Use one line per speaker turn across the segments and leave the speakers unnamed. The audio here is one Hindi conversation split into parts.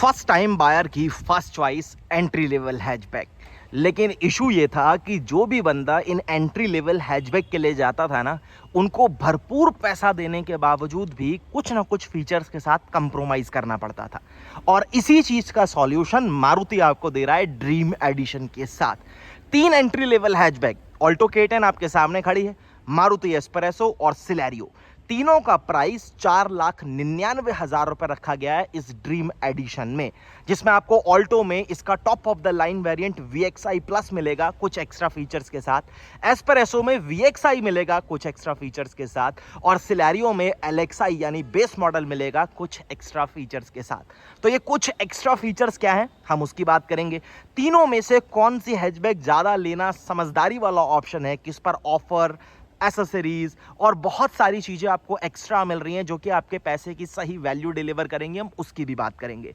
फर्स्ट टाइम बायर की first choice entry level hatchback. लेकिन इशू ये था कि जो भी बंदा इन एंट्री लेवल हैचबैक के लिए जाता था ना, उनको भरपूर पैसा देने के बावजूद भी कुछ ना कुछ फीचर्स के साथ कंप्रोमाइज़ करना पड़ता था। और इसी चीज़ का सॉल्यूशन मारुति आपको दे रहा है ड्रीम एडिशन के साथ। 3 entry level hatchback, Alto K10 आपके सामने खड़ी है, मारुति एस्प्रेसो और सिलेरियो। तीनों का प्राइस 4,99,000 रुपए रखा गया है इस ड्रीम एडिशन में, जिसमें आपको ऑल्टो में इसका top of the line variant VXI plus मिलेगा कुछ एक्स्ट्रा फीचर्स के साथ, एस्प्रेसो में VXI मिलेगा कुछ एक्स्ट्रा फीचर्स के साथ, और सिलेरियो में LXI यानी बेस मॉडल मिलेगा कुछ एक्स्ट्रा फीचर्स के साथ। तो ये कुछ एक्स्ट्रा फीचर्स क्या है, हम उसकी बात करेंगे। तीनों में से कौन सी हैचबैक ज़्यादा लेना समझदारी वाला ऑप्शन है, किस पर ऑफर, एसेसरीज और बहुत सारी चीज़ें आपको एक्स्ट्रा मिल रही हैं जो कि आपके पैसे की सही वैल्यू डिलीवर करेंगे, हम उसकी भी बात करेंगे।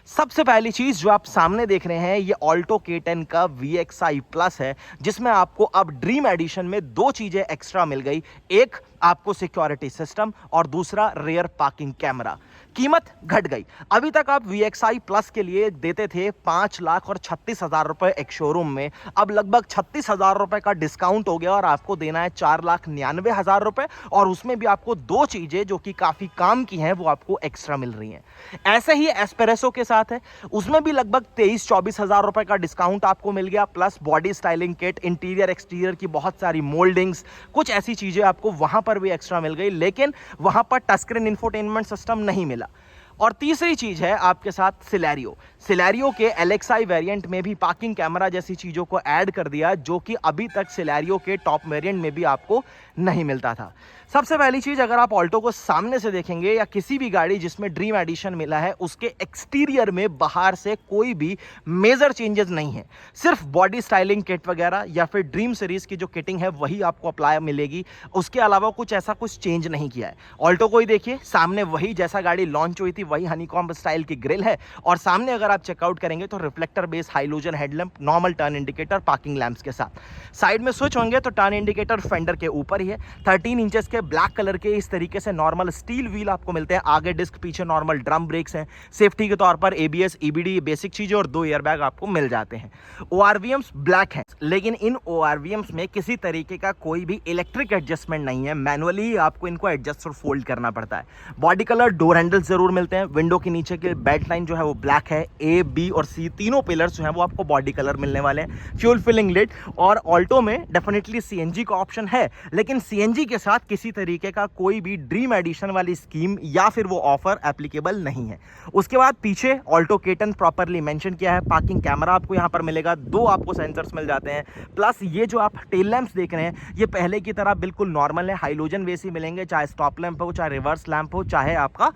सबसे पहली चीज़ जो आप सामने देख रहे हैं, ये ऑल्टो K10 का VXI प्लस है, जिसमें आपको अब ड्रीम एडिशन में 2 चीज़ें एक्स्ट्रा मिल गई। एक आपको सिक्योरिटी सिस्टम और दूसरा रियर पार्किंग कैमरा। कीमत घट गई। अभी तक आप VXI प्लस के लिए देते थे 5,36,000 रुपए एक शोरूम में, अब लगभग 36,000 रुपए का डिस्काउंट हो गया और आपको देना है 4,99,000 रुपए, और उसमें भी आपको 2 चीजें जो कि काफी काम की हैं वो आपको एक्स्ट्रा मिल रही हैं। ऐसे ही एस्प्रेसो के साथ है, उसमें भी लगभग 23-24,000 रुपए का डिस्काउंट आपको मिल गया, plus body styling kit, interior exterior की बहुत सारी मोल्डिंग्स, कुछ ऐसी चीजें आपको वहां पर भी एक्स्ट्रा मिल गई। लेकिन वहां पर टच स्क्रीन इंफोटेनमेंट सिस्टम नहीं मिला। और तीसरी चीज है आपके साथ सिलेरियो के LXI वेरिएंट में भी पार्किंग कैमरा जैसी चीजों को ऐड कर दिया, जो कि अभी तक सिलेरियो के टॉप वेरिएंट में भी आपको नहीं मिलता था। सबसे पहली चीज, अगर आप ऑल्टो को सामने से देखेंगे या किसी भी गाड़ी जिसमें ड्रीम एडिशन मिला है, उसके एक्सटीरियर में बाहर से कोई भी मेजर चेंजेस नहीं है। सिर्फ बॉडी स्टाइलिंग किट वगैरह या फिर ड्रीम सीरीज की जो किटिंग है वही आपको अप्लाई मिलेगी, उसके अलावा कुछ ऐसा कुछ चेंज नहीं किया है। ऑल्टो को ही देखिए, सामने वही जैसा गाड़ी लॉन्च हुई थी वही हनीकॉम्ब स्टाइल की ग्रिल है, और सामने अगर आप चेकआउट करेंगे तो reflector base halogen headlamp, normal turn indicator, parking lamps के साथ। साइड में स्विच होंगे तो टर्न इंडिकेटर फेंडर के ऊपर ही है। 13 इंचेस के ब्लैक कलर के इस तरीके से नॉर्मल स्टील व्हील आपको मिलते हैं। आगे डिस्क, पीछे नॉर्मल ड्रम ब्रेक्स हैं। सेफ्टी के तौर पर ABS, EBD बेसिक चीजें और 2 एयरबैग आपको मिल जाते हैं। ORVMs ब्लैक हैं, लेकिन इन ORVMs में किसी तरीके का कोई भी इलेक्ट्रिक एडजस्टमेंट नहीं है, मैनुअली आपको इनको एडजस्ट और फोल्ड करना पड़ता है। बॉडी कलर डोर हैंडल्स जरूर मिलते हैं। विंडो के नीचे के बेल्ट लाइन जो है वो ब्लैक है। A, B और C तीनों पिलर्स जो हैं वो आपको बॉडी कलर मिलने वाले हैं। फ्यूल फिलिंग लिड, और ऑल्टो में डेफिनेटली CNG का ऑप्शन है, लेकिन CNG के साथ किसी तरीके का कोई भी ड्रीम एडिशन वाली स्कीम या फिर वो ऑफर एप्लीकेबल नहीं है। उसके बाद पीछे ऑल्टो K10 प्रॉपरली मेंशन किया है। पार्किंग कैमरा आपको यहाँ पर मिलेगा, 2 आपको सेंसर्स मिल जाते हैं, प्लस ये जो आप टेल लैंप्स देख रहे हैं ये पहले की तरह बिल्कुल नॉर्मल है, हाइलोजन बेस ही मिलेंगे, चाहे स्टॉप लैंप हो, चाहे रिवर्स लैंप हो, चाहे आपका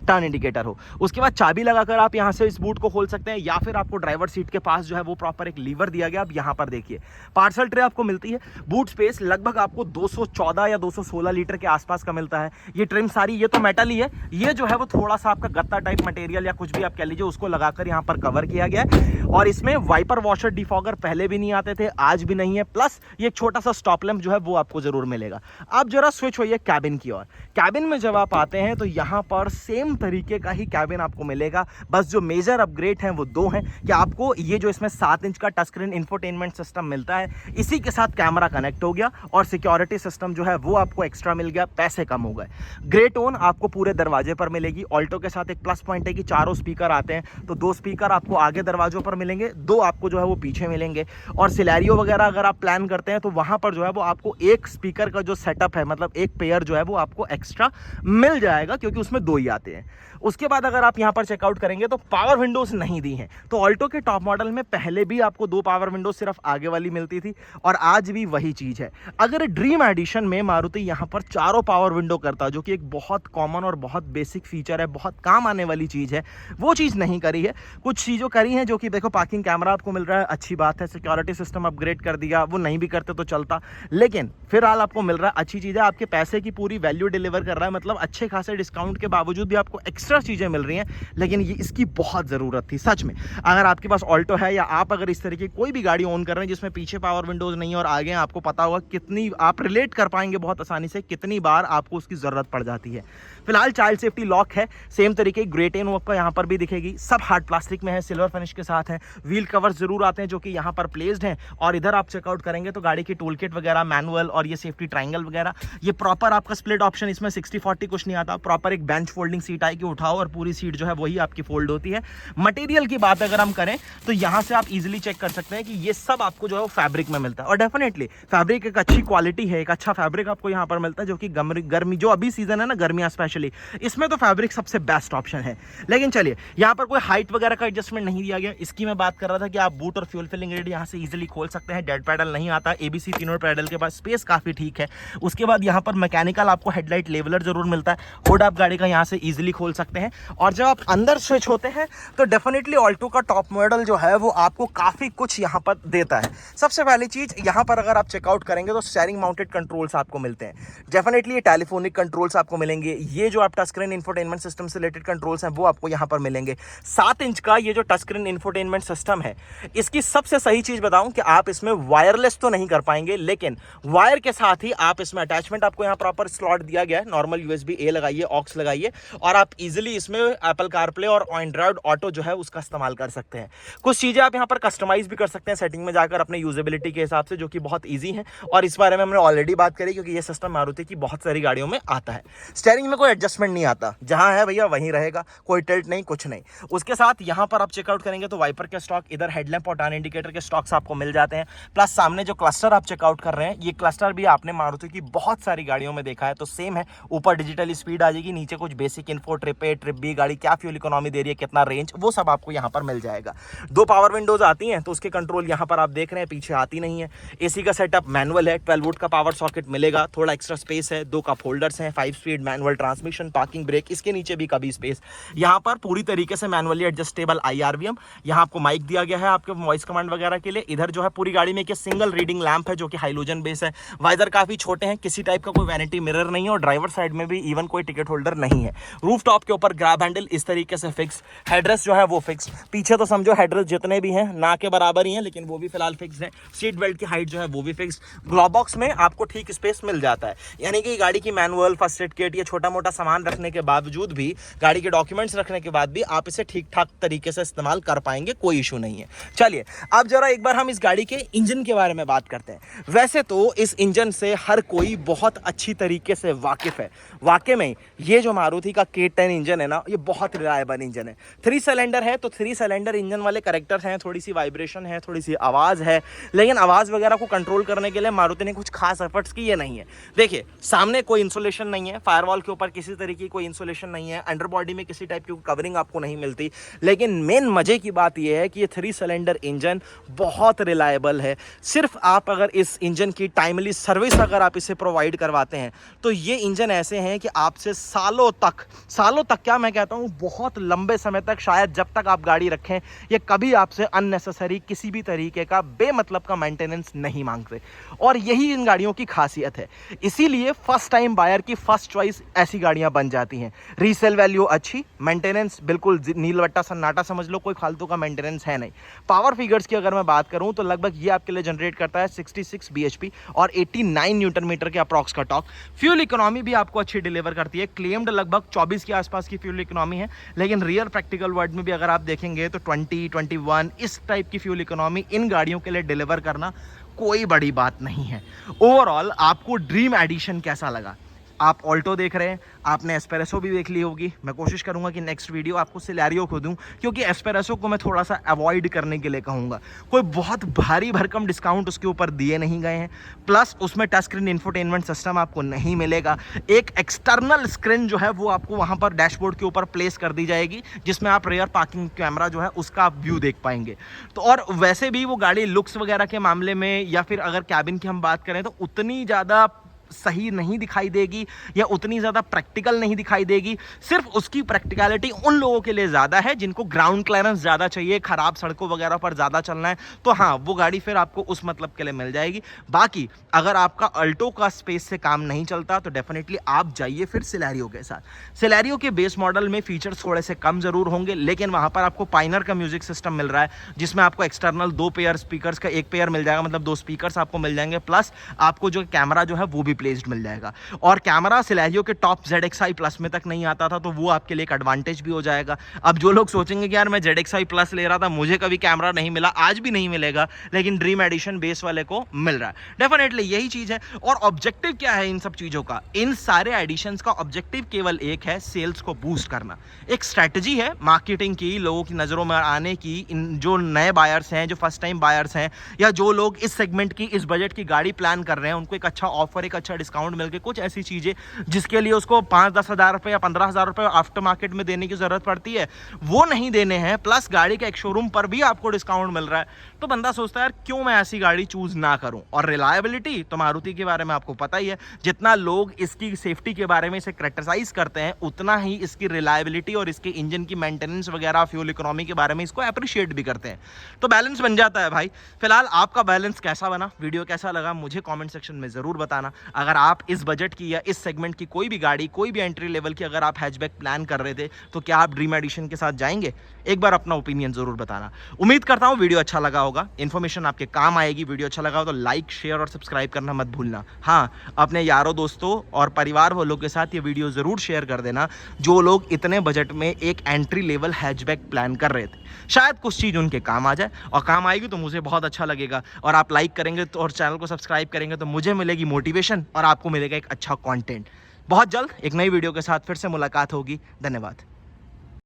टर्न इंडिकेटर हो। उसके बाद चाबी लगाकर आप यहाँ से इस बूट को खोल सकते हैं, या फिर आपको ड्राइवर सीट के पास जो है वो प्रॉपर एक लीवर दिया गया। आप यहाँ पर देखिए पार्सल ट्रे आपको मिलती है। बूट स्पेस लगभग आपको 214 या 216 लीटर के आसपास का मिलता है। ये ट्रिम सारी, ये तो मेटल ही है, ये जो है वो थोड़ा सा आपका गत्ता टाइप मटेरियल या कुछ भी आप कह लीजिए उसको लगाकर यहाँ पर कवर किया गया है। और इसमें वाइपर वॉशर डिफॉगर पहले भी नहीं आते थे, आज भी नहीं है, प्लस ये छोटा सा स्टॉप लैंप जो है वो आपको जरूर मिलेगा। अब जरा स्विच होइए कैबिन की ओर। कैबिन में जब आप आते हैं तो यहाँ पर सेम तरीके का ही कैबिन आपको मिलेगा, बस जो मेजर अपग्रेड हैं वो 2 हैं कि आपको ये जो इसमें 7 इंच का टच स्क्रीन इंफोटेनमेंट सिस्टम मिलता है, इसी के साथ कैमरा कनेक्ट हो गया, और सिक्योरिटी सिस्टम जो है वो आपको एक्स्ट्रा मिल गया, पैसे कम हो गए। ग्रे टोन आपको पूरे दरवाजे पर मिलेगी। ऑल्टो के साथ एक प्लस पॉइंट है कि चारों स्पीकर आते हैं, तो 2 स्पीकर आपको आगे दरवाजों पर मिलेंगे, 2 आपको जो है वो पीछे मिलेंगे। और सिलेरियो वगैरह अगर आप प्लान करते हैं तो वहां पर जो है वो आपको एक स्पीकर का जो सेटअप है, मतलब एक पेयर जो है वो आपको एक्स्ट्रा मिल जाएगा, क्योंकि उसमें 2 ही आते हैं। उसके बाद अगर आप यहाँ पर चेकआउट करेंगे तो पावर विंडोज नहीं दी हैं। तो ऑल्टो के टॉप मॉडल में पहले भी आपको 2 पावर विंडोज सिर्फ आगे वाली मिलती थी, और आज भी वही चीज है। अगर ड्रीम एडिशन में मारुति यहाँ पर 4 पावर विंडो करता, जो कि एक बहुत कॉमन और बहुत बेसिक फीचर है, बहुत काम आने वाली चीज है, वो चीज नहीं करी है। कुछ चीजों करी हैं, जो कि देखो पार्किंग कैमरा आपको मिल रहा है, अच्छी बात है। सिक्योरिटी सिस्टम अपग्रेड कर दिया, वो नहीं भी करते तो चलता, लेकिन फिलहाल आपको मिल रहा है, अच्छी चीज है। आपके पैसे की पूरी वैल्यू डिलीवर कर रहा है, मतलब अच्छे खासे डिस्काउंट के बावजूद भी आपको एक्स्ट्रा एक्स्ट्रा चीज़ें मिल रही हैं, लेकिन ये इसकी बहुत ज़रूरत थी सच में। अगर आपके पास ऑल्टो है या आप अगर इस तरीके कोई भी गाड़ी ओन कर रहे हैं जिसमें पीछे पावर विंडोज़ नहीं है और आगे, आपको पता होगा कितनी आप रिलेट कर पाएंगे बहुत आसानी से कितनी बार आपको उसकी ज़रूरत पड़ जाती है। फिलहाल चाइल्ड सेफ्टी लॉक है, सेम तरीके ग्रे टेन आपको यहाँ पर भी दिखेगी, सब हार्ड प्लास्टिक में है, सिल्वर फिनिश के साथ है। व्हील कवर जरूर आते हैं जो कि यहाँ पर प्लेस्ड हैं, और इधर आप चेकआउट करेंगे तो गाड़ी की टूल किट वगैरह, मैनुअल और ये सेफ्टी ट्रायंगल वगैरह, ये प्रॉपर आपका स्प्लिट ऑप्शन, इसमें 60-40 कुछ नहीं आता, प्रॉपर एक बेंच फोल्डिंग सीट आएगी, उठाओ और पूरी सीट जो है वही आपकी फोल्ड होती है। मटेरियल की बात अगर हम करें तो यहाँ से आप इजीली चेक कर सकते हैं कि ये सब आपको जो है वो फैब्रिक में मिलता है, और डेफिनेटली फैब्रिक एक अच्छी क्वालिटी है, एक अच्छा फैब्रिक आपको यहाँ पर मिलता है, जो कि गर्मी जो अभी सीजन है ना, गर्मियाँ स्पेशली, इसमें तो फैब्रिक सबसे बेस्ट ऑप्शन है। लेकिन चलिए, यहाँ पर कोई हाइट वगैरह का एडजस्टमेंट नहीं दिया गया। इसकी मैं बात कर रहा था कि आप बूट और फ्यूल फिलिंग रेड यहाँ से इजीली खोल सकते हैं, डेड पैडल नहीं आता, एबीसी तीनों पैडल के पास स्पेस काफी ठीक है। उसके बाद यहाँ पर मैकेनिकल आपको हेडलाइट लेवलर जरूर मिलता है, हुड आप गाड़ी का यहाँ से इजीली खोल सकते हैं। और जब आप अंदर स्विच होते हैं तो डेफिनेटली ऑल्टो का टॉप मॉडल जो है वो आपको काफी कुछ यहाँ पर देता है। सबसे पहली चीज यहाँ पर अगर आप चेकआउट करेंगे तो स्टीयरिंग माउंटेड कंट्रोल्स आपको मिलते हैं, डेफिनेटली ये टेलीफोनिक कंट्रोल्स आपको मिलेंगे। ये जो आप टच स्क्रीन इंफोटेनमेंट सिस्टम से रिलेटेड कंट्रोल्स हैं वो आपको यहाँ पर मिलेंगे। 7 इंच का ये जो टच स्क्रीन इंफोटेनमेंट सिस्टम है, इसकी सबसे सही चीज बताऊं कि आप इसमें वायरलेस तो नहीं कर पाएंगे, लेकिन वायर के साथ ही आप इसमें अटैचमेंट, आपको यहाँ प्रॉपर स्लॉट दिया गया है, नॉर्मल यूएसबी ए लगाइए, ऑक्स लगाइए, और आप इजीली इसमें एप्पल कारप्ले और एंड्रॉइड ऑटो जो है उसका इस्तेमाल कर सकते हैं। कुछ चीजें आप यहाँ पर कस्टमाइज भी कर सकते हैं सेटिंग में जाकर अपने यूजेबिलिटी के हिसाब से, जो कि बहुत ईजी है, और इस बारे में हमने ऑलरेडी बात करी क्योंकि ये सिस्टम मारुति की बहुत सारी गाड़ियों में आता है। स्टीयरिंग में कोई एडजस्टमेंट नहीं आता, जहां है भैया वहीं रहेगा, कोई टिल्ट नहीं, कुछ नहीं। उसके साथ यहाँ पर आप चेकआउट करेंगे तो वाइपर के स्टॉक, इधर हेडलैम्प और टर्न इंडिकेटर के स्टॉक्स आपको मिल जाते हैं। प्लस सामने जो क्लस्टर आप चेकआउट कर रहे हैं, ये क्लस्टर भी आपने मारुति की बहुत सारी गाड़ियों में देखा है, तो सेम है। ऊपर डिजिटल स्पीड आ जाएगी, नीचे कुछ basic info, trip A, trip B, गाड़ी क्या फ्यूल इकोनॉमी दे रही है, कितना रेंज, वो सब आपको यहाँ पर मिल जाएगा। 2 पावर विंडोज आती हैं तो उसके कंट्रोल यहाँ पर आप देख रहे हैं, पीछे आती नहीं है। एसी का सेटअप मैनुअल है, 12 वोल्ट का पावर सॉकेट मिलेगा, थोड़ा एक्स्ट्रा स्पेस है, 2 कप होल्डर्स हैं, 5 speed manual transmission, parking brake, इसके नीचे भी कभी स्पेस। यहाँ पर पूरी तरीके से मैनुअली एडजस्टेबल IRVM, यहाँ आपको माइक दिया गया है आपके वॉइस कमांड वगैरह के लिए। इधर जो है पूरी गाड़ी में एक सिंगल रीडिंग लैंप है जो कि हाइलोजन बेस है। वाइजर काफी छोटे हैं, किसी टाइप का कोई वैनिटी मिरर नहीं है, और ड्राइवर साइड में भी इवन कोई टिकट होल्डर नहीं है। रूफ टॉप के ऊपर ग्रैब हैंडल इस तरीके से फिक्स, हेडरेस्ट जो है वो फिक्स, पीछे तो समझो हेडरेस्ट जितने भी हैं ना के बराबर ही हैं, लेकिन वो भी फिलहाल फिक्स है। सीट बेल्ट की हाइट जो है वो भी फिक्स। ग्लोव बॉक्स में आपको ठीक स्पेस मिल जाता है, यानी कि गाड़ी की मैनुअल, फर्स्ट एड किट, ये छोटा मोटा सामान रखने के बावजूद भी, गाड़ी के डॉक्यूमेंट्स रखने के बाद भी आप इसे ठीक ठाक तरीके से इस्तेमाल कर पाएंगे, कोई इशू नहीं है। चलिए अब जरा एक बार हम इस गाड़ी के इंजन के बारे में बात करते हैं। वैसे तो इस इंजन से हर कोई बहुत अच्छी तरीके से वाकिफ है। वाकई में ये जो मारुति का K10 इंजन है ना, ये बहुत रिलायबल इंजन है। 3 सिलेंडर है तो 3 सिलेंडर इंजन वाले कैरेक्टर्स हैं, थोड़ी सी वाइब्रेशन है, थोड़ी सी आवाज़ है, लेकिन आवाज़ वगैरह को कंट्रोल करने के लिए मारुति ने कुछ खास एफर्ट्स किए नहीं है। देखिए सामने कोई इंसुलेशन नहीं है, फायरवॉल के ऊपर किसी तरीके की कोई इंसुलेशन नहीं है, अंडर बॉडी में किसी टाइप की कवरिंग आपको नहीं मिलती, लेकिन मेन मजे की बात यह है कि ये 3 सिलेंडर इंजन बहुत रिलायबल है। सिर्फ आप अगर इस इंजन की टाइमली सर्विस अगर आप इसे प्रोवाइड करवाते हैं तो ये इंजन ऐसे हैं कि आपसे सालों तक क्या मैं कहता हूँ, बहुत लंबे समय तक, शायद जब तक आप गाड़ी रखें, ये कभी आपसे अननेसेसरी किसी भी तरीके का बेमतलब का मेंटेनेंस नहीं मांगते, और यही इन गाड़ियों की खासियत है। इसीलिए फर्स्ट टाइम बायर की फर्स्ट चॉइस ऐसी गाड़ियां बन जाती हैं। रीसेल वैल्यू अच्छी, मेंटेनेंस बिल्कुल नीलवट्टा सन्नाटा समझ लो, कोई फालतू का मेंटेनेंस है नहीं। पावर फिगर्स की अगर मैं बात करूं तो लगभग ये आपके लिए जनरेट करता है 66 bhp और 89 न्यूटन मीटर के अप्रॉक्स का टॉर्क। फ्यूल इकोनॉमी भी आपको अच्छी डिलीवर करती है, क्लेम्ड लगभग 24 के आसपास की फ्यूल इकोनॉमी है, लेकिन रियल प्रैक्टिकल वर्ल्ड में भी अगर आप देखेंगे तो 20-21 इस टाइप की फ्यूल इकोनॉमी इन गाड़ियों के लिए डिलीवर करना कोई बड़ी बात नहीं है। ओवरऑल आपको ड्रीम एडिशन कैसा लगा? आप ऑल्टो देख रहे हैं, आपने एस्पेरेसो भी देख ली होगी। मैं कोशिश करूंगा कि नेक्स्ट वीडियो आपको सिलेरियो को दूं, क्योंकि एस्पेरेसो को मैं थोड़ा सा अवॉइड करने के लिए कहूँगा। कोई बहुत भारी भरकम डिस्काउंट उसके ऊपर दिए नहीं गए हैं, प्लस उसमें टच स्क्रीन इंफोटेनमेंट सिस्टम आपको नहीं मिलेगा। एक एक्सटर्नल स्क्रीन जो है वो आपको वहाँ पर डैशबोर्ड के ऊपर प्लेस कर दी जाएगी, जिसमें आप रेयर पार्किंग कैमरा जो है उसका आप व्यू देख पाएंगे। तो और वैसे भी वो गाड़ी लुक्स वगैरह के मामले में, या फिर अगर कैबिन की हम बात करें तो उतनी ज़्यादा सही नहीं दिखाई देगी या उतनी ज़्यादा प्रैक्टिकल नहीं दिखाई देगी। सिर्फ उसकी प्रैक्टिकलिटी उन लोगों के लिए ज़्यादा है जिनको ग्राउंड क्लियरेंस ज़्यादा चाहिए, ख़राब सड़कों वगैरह पर ज़्यादा चलना है, तो हाँ वो गाड़ी फिर आपको उस मतलब के लिए मिल जाएगी। बाकी अगर आपका अल्टो का स्पेस से काम नहीं चलता तो डेफिनेटली आप जाइए फिर सिलेरियो के साथ। सिलेरियो के बेस मॉडल में फीचर्स थोड़े से कम ज़रूर होंगे, लेकिन वहाँ पर आपको पाइनर का म्यूजिक सिस्टम मिल रहा है जिसमें आपको एक्सटर्नल 2 पेयर स्पीकर्स का 1 पेयर मिल जाएगा, मतलब 2 स्पीकर्स आपको मिल जाएंगे, प्लस आपको जो कैमरा जो है वो भी प्लेस्ड मिल जाएगा। और कैमरा सिलेरियो के टॉप ZXi प्लस में तक नहीं आता था, तो वो आपके लिए एक एडवांटेज भी हो जाएगा। अब जो लोग सोचेंगे कि यार मैं ZXi प्लस ले रहा था, मुझे कभी कैमरा नहीं मिला, आज भी नहीं मिलेगा, लेकिन ड्रीम एडिशन बेस वाले को मिल रहा है। डेफिनेटली यही चीज है। और ऑब्जेक्टिव क्या है इन सब चीजों का? इन सारे एडिशंस का ऑब्जेक्टिव केवल एक है, सेल्स को बूस्ट करना। एक स्ट्रैटेजी है मार्केटिंग की, लोगों की नजरों में आने की। इन जो नए बायर्स हैं, जो फर्स्ट टाइम बायर्स हैं, या जो लोग इस सेगमेंट की, इस बजट की गाड़ी प्लान कर रहे हैं, उनको एक अच्छा ऑफर, एक अच्छा डिस्काउंट मिलकर कुछ ऐसी चीजें जिसके लिए उसको 5-10 हज़ार रुपए या 15 हज़ार रुपए आफ्टर मार्केट में देने की जरूरत पड़ती है, वो नहीं देने हैं, प्लस गाड़ी के एक शोरूम पर भी आपको डिस्काउंट मिल रहा है, तो बंदा सोचता है यार क्यों मैं ऐसी गाड़ी चूज ना करूं। और रिलायबिलिटी तो मारुति के बारे में आपको पता ही है, जितना लोग इसकी सेफ्टी के बारे में इसे क्रिटिसाइज करते हैं, उतना ही इसकी रिलायबिलिटी और इसके इंजन की मेंटेनेंस वगैरह, फ्यूल इकोनॉमी के बारे में इसको अप्रिशिएट भी करते हैं। तो बैलेंस बन जाता है भाई। फिलहाल आपका बैलेंस कैसा बना, वीडियो कैसा लगा, मुझे कमेंट सेक्शन में जरूर बताना। अगर आप इस बजट की या इस सेगमेंट की कोई भी गाड़ी, कोई भी एंट्री लेवल की अगर आप हैचबैक प्लान कर रहे थे, तो क्या आप ड्रीम एडिशन के साथ जाएंगे? एक बार अपना ओपिनियन जरूर बताना। उम्मीद करता हूं वीडियो अच्छा लगा होगा, इन्फॉर्मेशन आपके काम आएगी। वीडियो अच्छा लगा हो तो लाइक, शेयर और सब्सक्राइब करना मत भूलना। हाँ, अपने यारों, दोस्तों और परिवार वालों के साथ ये वीडियो जरूर शेयर कर देना जो लोग इतने बजट में एक एंट्री लेवल हैचबैक प्लान कर रहे थे। शायद कुछ चीज़ उनके काम आ जाए, और काम आएगी तो मुझे बहुत अच्छा लगेगा। और आप लाइक करेंगे तो और चैनल को सब्सक्राइब करेंगे तो मुझे मिलेगी मोटिवेशन और आपको मिलेगा एक अच्छा कंटेंट। बहुत जल्द एक नई वीडियो के साथ फिर से मुलाकात होगी। धन्यवाद।